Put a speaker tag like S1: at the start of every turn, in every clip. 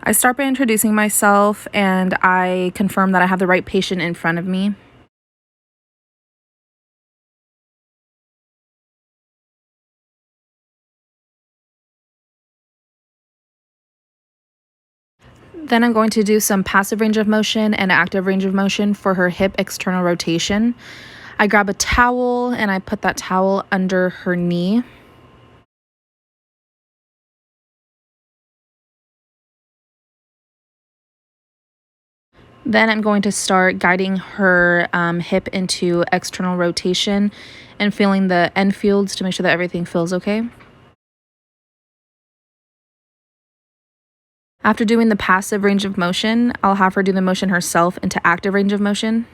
S1: I start by introducing myself and I confirm that I have the right patient in front of me. Then I'm going to do some passive range of motion and active range of motion for her hip external rotation. I grab a towel and I put that towel under her knee. Then I'm going to start guiding her hip into external rotation and feeling the end fields to make sure that everything feels okay. After doing the passive range of motion, I'll have her do the motion herself into active range of motion.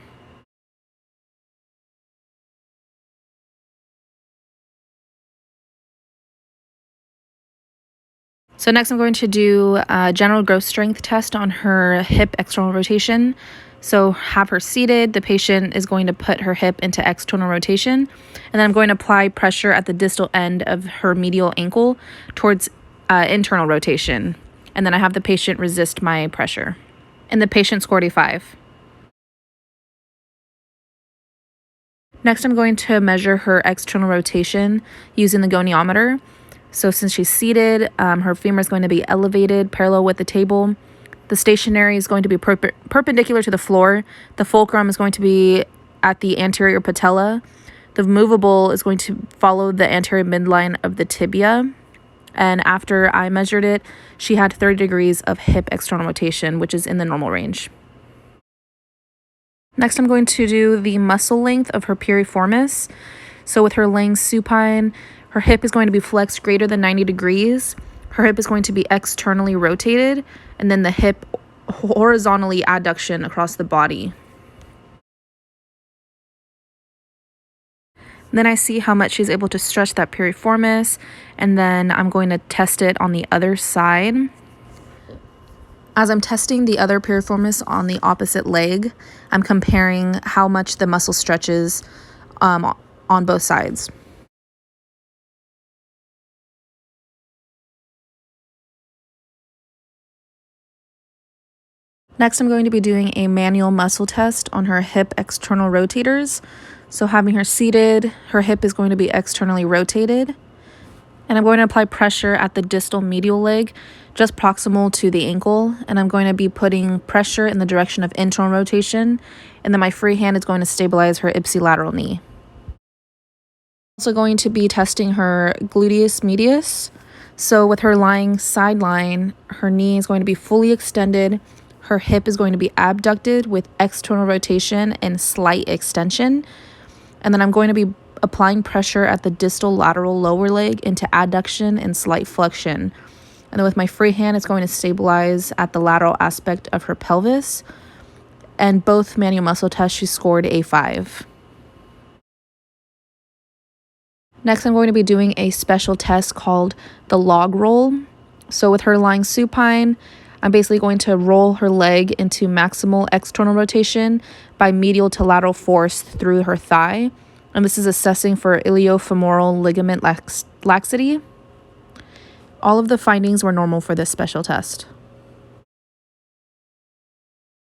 S1: So next I'm going to do a general growth strength test on her hip external rotation. So have her seated. The patient is going to put her hip into external rotation. And then I'm going to apply pressure at the distal end of her medial ankle towards internal rotation. And then I have the patient resist my pressure. And the patient scored a 5. Next, I'm going to measure her external rotation using the goniometer. So since she's seated, her femur is going to be elevated parallel with the table. The stationary is going to be perpendicular to the floor. The fulcrum is going to be at the anterior patella. The movable is going to follow the anterior midline of the tibia. And after I measured it, she had 30 degrees of hip external rotation, which is in the normal range. Next, I'm going to do the muscle length of her piriformis. So with her laying supine, her hip is going to be flexed greater than 90 degrees. Her hip is going to be externally rotated, and then the hip horizontally adduction across the body. Then I see how much she's able to stretch that piriformis, and then I'm going to test it on the other side. As I'm testing the other piriformis on the opposite leg, I'm comparing how much the muscle stretches on both sides. Next, I'm going to be doing a manual muscle test on her hip external rotators. So having her seated, her hip is going to be externally rotated. And I'm going to apply pressure at the distal medial leg, just proximal to the ankle. And I'm going to be putting pressure in the direction of internal rotation. And then my free hand is going to stabilize her ipsilateral knee. Also going to be testing her gluteus medius. So with her lying sideline, her knee is going to be fully extended. Her hip is going to be abducted with external rotation and slight extension. And then I'm going to be applying pressure at the distal lateral lower leg into adduction and slight flexion. And then with my free hand, it's going to stabilize at the lateral aspect of her pelvis. And both manual muscle tests, she scored a 5. Next, I'm going to be doing a special test called the log roll. So with her lying supine, I'm basically going to roll her leg into maximal external rotation by medial to lateral force through her thigh. And this is assessing for iliofemoral ligament laxity. All of the findings were normal for this special test.